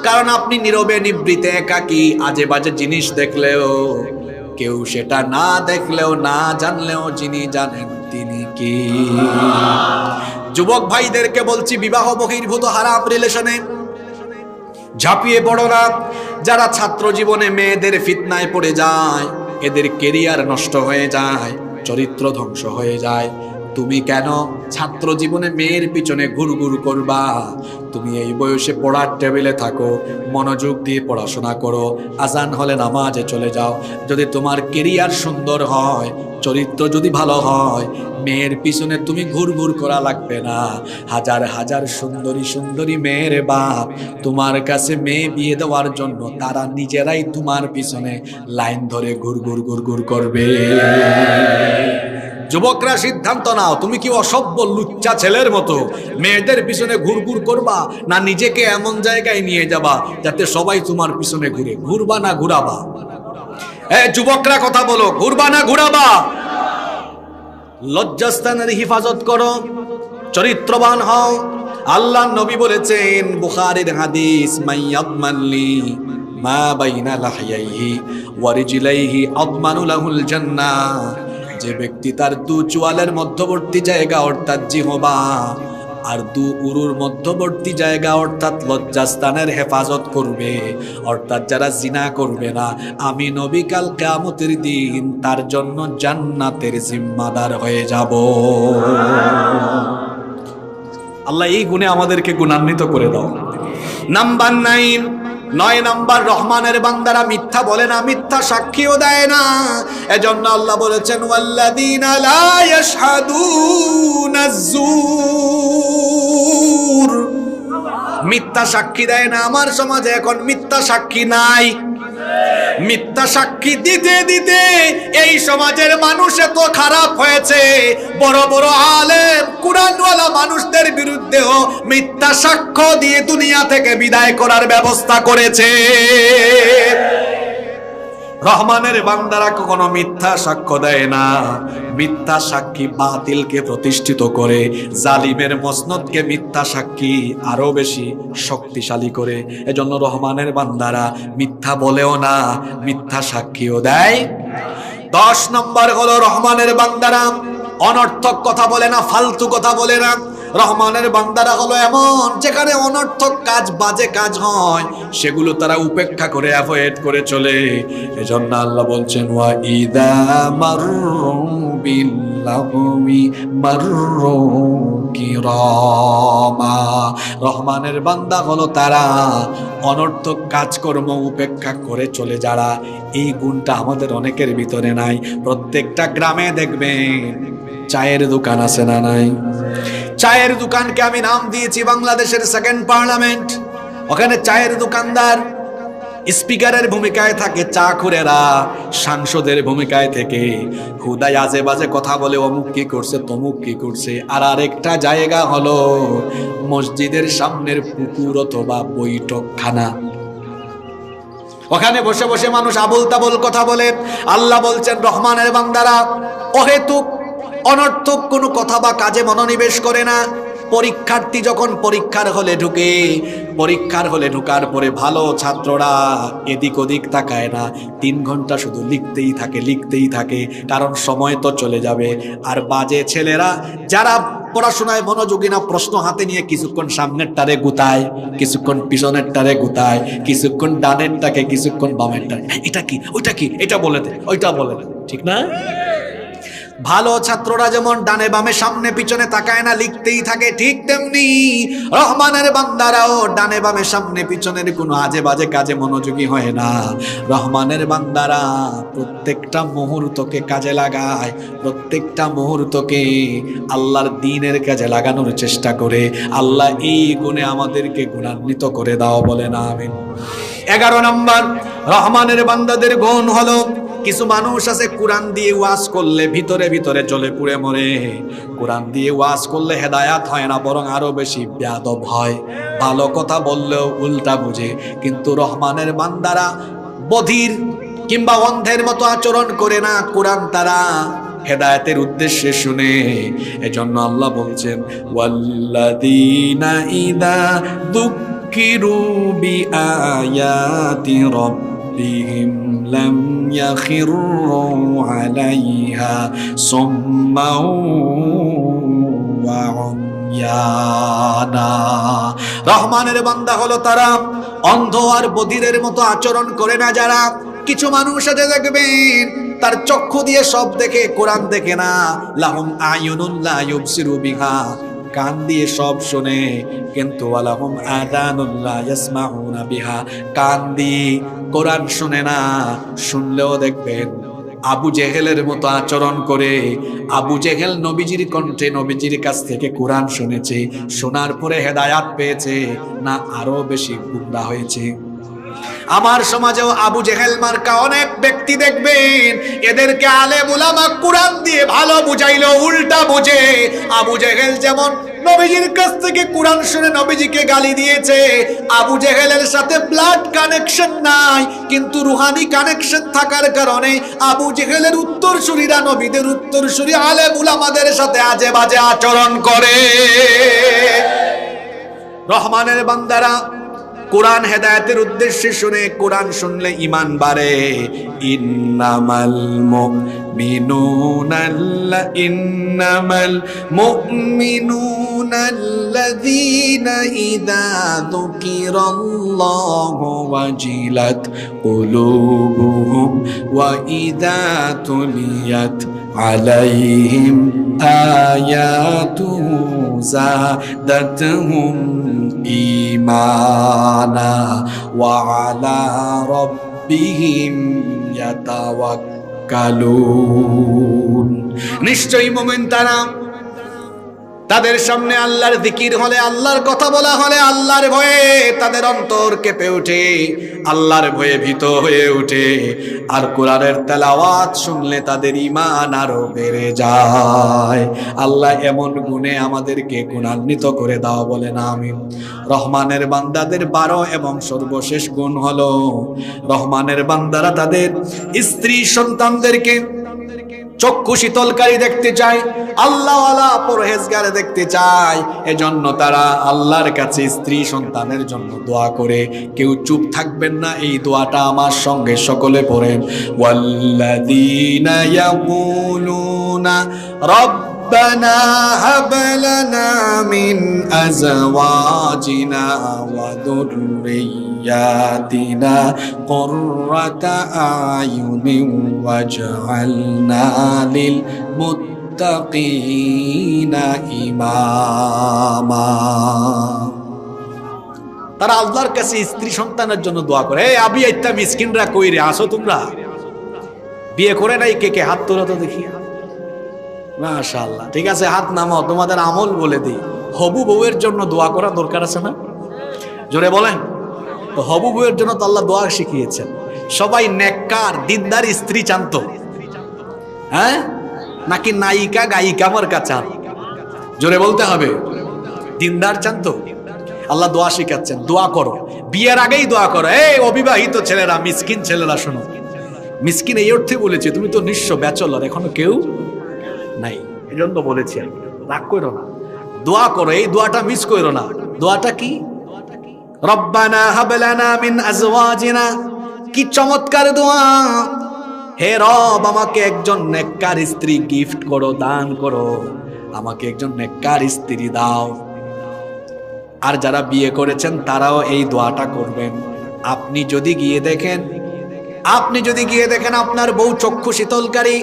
কারণ আপনি নীরবে নিবৃতে একাকী আজে বাজে জিনিস দেখলেও, কেউ সেটা না দেখলেও না জানলেও যিনি জানেন তিনি কি। যুবক ভাইদেরকে বলছি, বিবাহ বহির্ভূত হারাম রিলেশনে ঝাঁপিয়ে পড়ো না। যারা ছাত্র জীবনে মেয়েদের ফিতনায় পড়ে যায়, এদের কেরিয়ার নষ্ট হয়ে যায়, চরিত্র ধ্বংস হয়ে যায়। তুমি কেন ছাত্র জীবনে মেয়ের পিছনে ঘুরঘুর করবা? তুমি এই বয়সে পড়ার টেবিলে থাকো, মনোযোগ দিয়ে পড়াশোনা করো, আজান হলে নামাজে চলে যাও। যদি তোমার কেরিয়ার সুন্দর হয়, চরিত্র যদি ভালো হয়, মেয়ের পিছনে তুমি ঘুরঘুর করা লাগবে না। হাজার হাজার সুন্দরী সুন্দরী মেয়ের বাপ তোমার কাছে মেয়ে বিয়ে দেওয়ার জন্য তারা নিজেরাই তোমার পিছনে লাইন ধরে ঘুরঘুর ঘুরঘুর করবে। যুবকরা সিদ্ধান্ত নাও, তুমি কি অসভ্য লুচ্চা ছেলের মতো মেয়েদের পিছনে ঘুরঘুর করবা, না নিজেকে এমন জায়গায় নিয়ে যাবা যাতে সবাই তোমার পিছনে ঘুরে? ঘুরবা না ঘুরাবা? যুবকরা কথা বলো, ঘুরবা না ঘুরাবা? লজ্জাস্থানের হিফাজত করো, চরিত্রবান হও। আল্লাহ নবী বলেছেন, বুখারীর হাদিস, মাইয়াদমানলি মা বাইনা লাহইয়াইহি ওয়া রিজলাইহি আদমানু লাহুল জান্নাহ। যে ব্যক্তি তার দু চোয়ালের মধ্যবর্তী জায়গা অর্থাৎ জিহবা আর দু উরুর মধ্যবর্তী জায়গা অর্থাৎ লজ্জাস্থানের হেফাজত করবে, অর্থাৎ যারা জিনা করবে না, আমি নবী কাল কিয়ামতের দিন তার জন্য জান্নাতের জিম্মাদার হয়ে যাব। আল্লাহ এই গুণে আমাদেরকে গুণান্বিত করে দাও। নাম্বার 9 নাম্বার, রহমানের বান্দারা মিথ্যা বলে না, মিথ্যা সাক্ষীও দেয় না। এজন্য আল্লাহ বলেছেন ওয়াল্লাযীনা লা ইয়াশহাদুনা যুর, মিথ্যা সাক্ষী দেয় না। আমার সমাজে এখন মিথ্যা সাক্ষী নাই। মিথ্যা সাক্ষী দিতে দিতে এই সমাজের মানুষ এত খারাপ হয়েছে, বড় বড় আলেম কুরআনওয়ালা মানুষদের বিরুদ্ধেও মিথ্যা সাক্ষ্য দিয়ে দুনিয়া থেকে বিদায় করার ব্যবস্থা করেছে। রহমানের বান্দারা কখনো মিথ্যা সাক্ষ্য দেয় না। মিথ্যা সাক্ষী বাতিলকে প্রতিষ্ঠিত করে, জালিমের মসনদকে মিথ্যা সাক্ষী আরো বেশি শক্তিশালী করে। এজন্য রহমানের বান্দারা মিথ্যা বলেও না, মিথ্যা সাক্ষীও দেয়। 10 নম্বর হলো রহমানের বান্দারা অনর্থক কথা বলে না, ফালতু কথা বলে না। রহমানের বান্দারা হলো এমন, যেখানে অনর্থক কাজ, বাজে কাজ হয়, সেগুলো তারা উপেক্ষা করে, অ্যাভয়েড করে চলে। এজন্য আল্লাহ বলছেন ওয়া ইদা মাররু বিল্লাহমি মাররু কিরামা। রহমানের বান্দা হলো তারা অনর্থক কাজকর্ম উপেক্ষা করে চলে যারা। এই গুণটা আমাদের অনেকের ভিতরে নাই। প্রত্যেকটা গ্রামে দেখবেন চায়ের দোকান আছে না নাই? চায়ের দোকানকে আমি নাম দিয়েছি বাংলাদেশের সেকেন্ড পার্লামেন্ট। ওখানে চায়ের দোকানদার স্পিকারের ভূমিকায় থাকে, চাকুরেরা সাংসদের ভূমিকায় থেকে হুদাই আজে বাজে কথা বলে, অমুক কি করছে, তমুক কি করছে। আর আরেকটা জায়গা হলো মসজিদের সামনের পুকুর অথবা বৈঠকখানা। ওখানে বসে বসে মানুষ আবুল তাবুল কথা বলে। আল্লাহ বলছেন রহমানের বান্দারা অহেতুক অনর্থক কোনো কথা বা কাজে মনোনিবেশ করে না। পরীক্ষার্থী যখন পরীক্ষার হলে ঢুকে, পরীক্ষার হলে ঢোকার পরে ভালো ছাত্ররা এদিক ওদিক তাকায় না, 3 ঘন্টা শুধু লিখতেই থাকে, লিখতেই থাকে, কারণ সময় তো চলে যাবে। আর বাজে ছেলেরা যারা পড়াশোনায় মনোযোগী না, প্রশ্ন হাতে নিয়ে কিছুক্ষণ সামনের টারে গুতায়, কিছুক্ষণ পিছনের টারে গুতায়, কিছুক্ষণ ডানের টাকে, কিছুক্ষণ বামের টাকে, এটা কি, ওইটা কি, এটা বলে দে, ওইটা বলে দে, ঠিক না? ভালো ছাত্ররা যেমন ডানে বামে সামনে পিছনে তাকায় না, লিখতেই থাকে, ঠিক তেমনি রহমানের বান্দারাও ডানে বামে সামনে পিছনের কোনো আজে বাজে কাজে মনোযোগী হয় না। রহমানের বান্দারা প্রত্যেকটা মুহূর্তকে কাজে লাগায়, প্রত্যেকটা মুহূর্তকে আল্লাহর দ্বীনের কাজে লাগানোর চেষ্টা করে। আল্লাহ এই গুণে আমাদেরকে গুণান্বিত করে দাও, বলে না আমিন। 11 নম্বর রহমানের বান্দাদের গুণ হলো, কিছু মানুষ আছে কোরআন দিয়ে ওয়াজ করলে ভিতরে ভিতরে জ্বলে পুড়ে মরে। কোরআন দিয়ে ওয়াজ করলে হেদায়াত হয় না, বরং আরো বেশি বেয়াদব হয়। ভালো কথা বললেও উল্টা বুঝে। কিন্তু রহমানের বান্দারা বধির কিংবা অন্ধের মতো আচরণ করে না, কোরআন তারা হেদায়েতের উদ্দেশ্যে শুনে। এজন্য আল্লাহ বলছেন ওয়াল্লাযীনা ইযা যুক্কিরু বিআয়াতি রাব্বিহিম লাম ইয়াখিরু আলাইহা সুম্মাও ওয়া উময়ানা। রহমানের বান্দা হলো তারা অন্ধ আর বধিরের মতো আচরণ করে না যারা। কিছু মানুষ আছে দেখবেন তার চক্ষু দিয়ে সব দেখে, কোরআন দেখে না। লাহুম আয়ুনুন লা ইউবসিরু বিহা, কান দিয়ে সব শুনে, কিন্তু ওয়ালাহুম আযানুন লা ইয়াসমাউনা বিহা, কান দিয়ে কোরআন শুনে না। শুনলেও দেখবেন আবু জেহেলের মতো আচরণ করে। আবু জেহেল নবীজির কণ্ঠে, নবীজির কাছ থেকে কোরআন শুনেছে, শোনার পরে হেদায়াত পেয়েছে না আরো বেশি গুমরা হয়েছে? আমার সমাজেও আবু জেহেল মার্কা অনেক ব্যক্তি দেখবেন, এদেরকে আলেম উলামা কোরআন দিয়ে ভালো বুঝাইলো উল্টা বুঝে। আবু জেহেল যেমন নবীজির কাছ থেকে কোরআন শুনে নবীজিকে গালি দিয়েছে, আবু জেহেলের সাথে ব্লাড কানেকশন নাই, কিন্তু রুহানি কানেকশন থাকার কারণে আবু জেহেলের উত্তরসূরিরা নবীদের উত্তরসূরি আলেম উলামাদের সাথে আজে বাজে আচরণ করে। রহমানের বান্দারা কোরআন হেদায়েতের উদ্দেশ্যে শুনে, কোরআন শুনলে ঈমান বাড়ে। ইন্নামাল মুমিনুনাল্লাযীনা ইযা যুকিরাল্লাহু ওয়াজিলাত কুলুবুহুম ওয়া ইযা তুলিয়াত আলাইহিম আয়াতুহু যাদাতুহুম ঈমানা ওয়া আলা রাব্বিহিম ইয়াতাওয়াক্কালুন। নিশ্চয়ই মুমিন তারা, তাদের সামনে আল্লাহর জিকির হলে, আল্লাহর কথা বলা হলে, আল্লাহর ভয়ে তাদের অন্তর কেঁপে ওঠে, আল্লাহর ভয়ে ভীত হয়ে ওঠে। আর কোরআনের তেলাওয়াত শুনলে তাদের ঈমান আরো বেড়ে যায়। আল্লাহ এমন গুণে আমাদেরকে গুণান্বিত করে দাও, বলেন আমিন। রহমানের বান্দাদের 12 এবং সর্বশেষ গুণ হলো, রহমানের বান্দারা তাদের স্ত্রী সন্তানদেরকে চক্ষু শীতলকারী দেখতে চায়, আল্লাহওয়ালা পরহেজগার দেখতে চায়। এজন্য তারা আল্লাহর কাছে স্ত্রী সন্তানের জন্য দোয়া করে। কেউ চুপ থাকবেন না, এই দোয়াটা আমার সঙ্গে সকলে পড়েন। ওয়াল্লাযীনা ইয়াকুলুনা রব্বানা হাব লানা মিন আজওয়াজিনা ওয়া যুররিয়্যাতিনা কুররাতা আয়ুনিন ওয়াজআলনা লিল মুত্তাকিনা ইমামা। তারা আল্লাহর কাছে স্ত্রী সন্তানের জন্য দোয়া করে। এই আবি আইতা মিসকিনরা কই রে, আসো তোমরা, বিয়ে করে নাই কে কে? হাত তোলো তো দেখি। মাশাআল্লাহ, ঠিক আছে, হাত নামাও, তোমাদের আমল বলে দিই। হবু বউয়ের জন্য দোয়া করা দরকার আছে না? জোরে বলেন। তো হবু বউয়ের জন্য তো আল্লাহ দোয়া শিখিয়েছেন। সবাই নেককার দিনদার স্ত্রী চান্ত, হ্যাঁ, নাকি নায়িকা গায়িকা মার্কা চান? জোরে বলতে হবে। দিনদার চান্ত। আল্লাহ দোয়া শিখাচ্ছেন, দোয়া করো, বিয়ের আগেই দোয়া করো। এই অবিবাহিত ছেলেরা, মিসকিন ছেলেরা শোনো, মিসকিন এই অর্থে বলেছে তুমি তো নিঃস্ব, ব্যাচলর, এখনো কেউ নাই, এই জন্য বলেছি। রাগ করো না, দোয়া করো, এই দোয়াটা মিস করো না। দোয়াটা কি? রব্বানা হাব লানা মিন আজওয়াজিনা। কি চমৎকার দোয়া! হে রব, আমাকে একজন নেককার স্ত্রী গিফট করো, দান করো, আমাকে একজন নেককার স্ত্রী দাও। আর যারা বিয়ে করেছেন তারাও এই দোয়াটা করবেন। আপনি যদি গিয়ে দেখেন আপনার বউ চক্ষু শীতলকারী,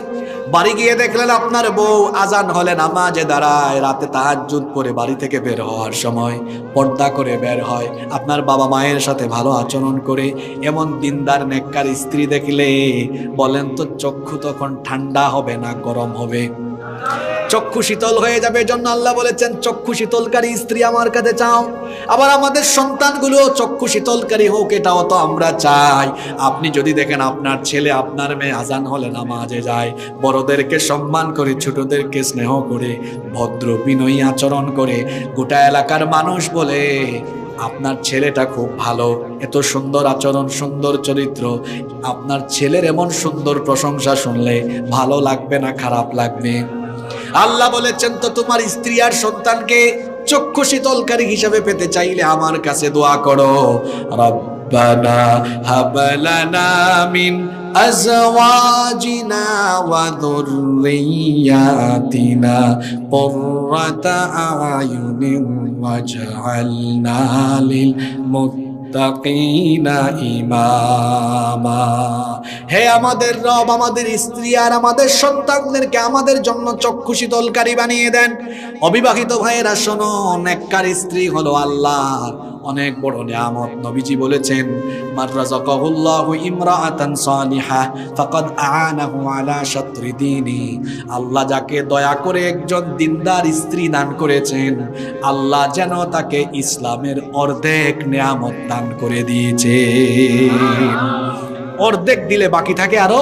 বাড়ি গিয়ে দেখলেন আপনার বউ আজান হলে নামাজে দাঁড়ায়, রাতে তাহাজ্জুদ পড়ে বাড়ি থেকে বের হওয়ার সময় পর্দা করে বের হয়, আপনার বাবা মায়ের সাথে ভালো আচরণ করে, এমন দিনদার নেককার স্ত্রী দেখলে বলেন তো চক্ষু তখন ঠান্ডা হবে না গরম হবে? চক্ষু শীতল হয়ে যাবে। জন্য আল্লাহ বলেছেন চক্ষু শীতলকারী স্ত্রী আমার কাছে চাও। আবার আমাদের সন্তানগুলো চক্ষু শীতলকারী হোক, এটাও তো আমরা চাই। আপনি যদি দেখেন আপনার ছেলে আপনার মেয়ে আজান হলে নামাজে যায়, বড়দেরকে সম্মান করে, ছোটদেরকে স্নেহ করে, ভদ্র বিনয়ী আচরণ করে, গোটা এলাকার মানুষ বলে আপনার ছেলেটা খুব ভালো, এত সুন্দর আচরণ, সুন্দর চরিত্র। আপনার ছেলের এমন সুন্দর প্রশংসা শুনলে ভালো লাগবে না খারাপ লাগবে? আল্লাহ বলেছেন তো তোমার স্ত্রী আর সন্তানকে চক্ষু শীতলকারী হিসাবে পেতে চাইলে আমার কাছে দোয়া করো। রব্বানা হাব লানা মিন আজওয়াজিনা ওয়া যুররিয়্যাতিনা কুররাতা আয়ুনিন ওয়াজআলনা লিল মুত্তাকিনা ইমামা। হে আমাদের রব, আমাদের স্ত্রী আর আমাদের সন্তানদেরকে আমাদের জন্য চক্ষু শীতলকারী বানিয়ে দেন। অবিবাহিত ভাইয়েরা শোনো, নেককার স্ত্রী হলো আল্লাহর অনেক বড় নিয়ামত। নবীজি বলেছেন, মান রাযাকাহুল্লাহু ইমরাআতান সালিহা ফাকাদ আ'ানাহু আলা শাতরি দীনি। আল্লাহ যাকে দয়া করে একজন দিনদার স্ত্রী দান করেছেন, আল্লাহ যেন তাকে ইসলামের অর্ধেক নিয়ামত দান করে দিয়েছে। অর্ধেক দিলে বাকি থাকে আরো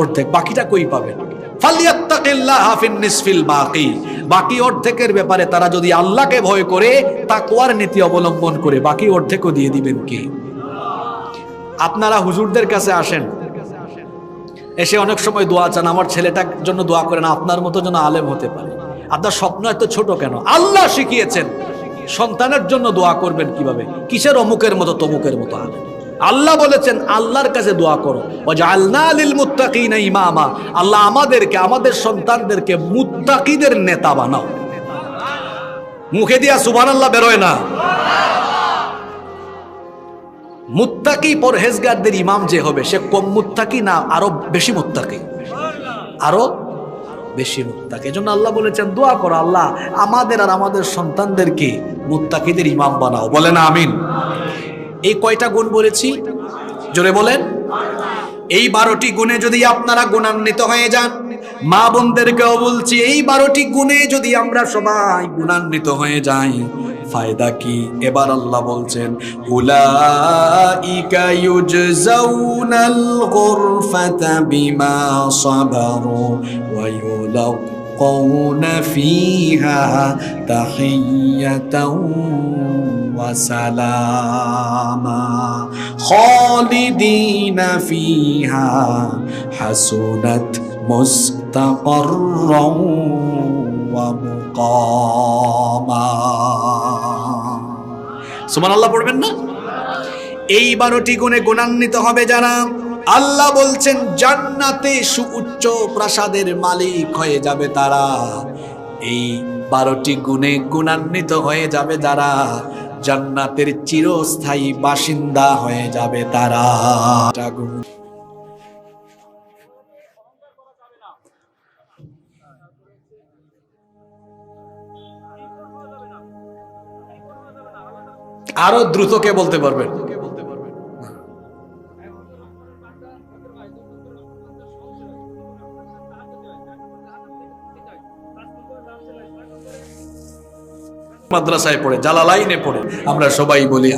অর্ধেক। বাকিটা কই পাবেন? ফালিয়াত্তাকিল্লাহা ফিন নিসফিল বাকি। বাকি অর্ধেকের ব্যাপারে তারা যদি আল্লাহকে ভয় করে, তাকওয়ার নীতি অবলম্বন করে, বাকি অর্ধেকও দিয়ে দিবেন কি? আপনারা হুজুরদের কাছে আসেন, এসে অনেক সময় দোয়া চান, আমার ছেলেটার জন্য দোয়া করেন, আপনার মতো যেন আলেম হতে পারে। আপনার স্বপ্ন এত ছোট কেন? আল্লাহ শিখিয়েছেন সন্তানের জন্য দোয়া করবেন কিভাবে? কিসের অমুকের মতো তমুকের মতো? আল্লাহ বলেছেন আল্লাহর কাছে দোয়া করো, ওয়াজআলনা লিল মুত্তাকিনা ইমামা, আল্লাহ আমাদেরকে, আমাদের সন্তানদেরকে মুত্তাকিদের নেতা বানাও। মুখে দিয়া সুবহানাল্লাহ বেরোয় না। মুত্তাকি পরহেজগারদের ইমাম যে হবে, সে কম মুত্তাকি না আরো বেশি মুত্তাকি? আরো বেশি মুত্তাকি। এজন্য আল্লাহ বলেছেন দোয়া করো, আল্লাহ আমাদের আর আমাদের সন্তানদেরকে মুত্তাকিদের ইমাম বানাও। বলেন আমিন। এই কয়টা গুণ বলেছি? জোরে বলেন। এই 12টি গুণে যদি আপনারা গুণান্বিত হয়ে যান, মা বোনদেরকেও বলছি, এই 12টি গুণে যদি আমরা সবাই গুণান্বিত হয়ে যাই, ফায়দা কি? এবার আল্লাহ বলছেন উলাইকা ইউজজাউনাল গুরফাতা বিমা সাবারু ওয়া ইউলাক্কাউনা ফিহা তাহিয়াতাও ওয়া সালামা খালিদিনা ফিহা হাসুনাত মুস্তাকাররাও ওয়া মুকামা। সুবহানাল্লাহ পড়বেন না? এই 12টি গুণে গুণান্বিত হবে যারা, আল্লাহ বলছেন জান্নাতে সুউচ্চ প্রাসাদের মালিক হয়ে যাবে তারা। এই 12টি গুণে গুণান্বিত হয়ে যাবে যারা, জান্নাতের চিরস্থায়ী বাসিন্দা হয়ে যাবে তারা। আরো দ্রুত কে বলতে পারবেন? মাদ্রাসায় পড়ে, জালালাইনে পড়ে, আমরা সবাই বলি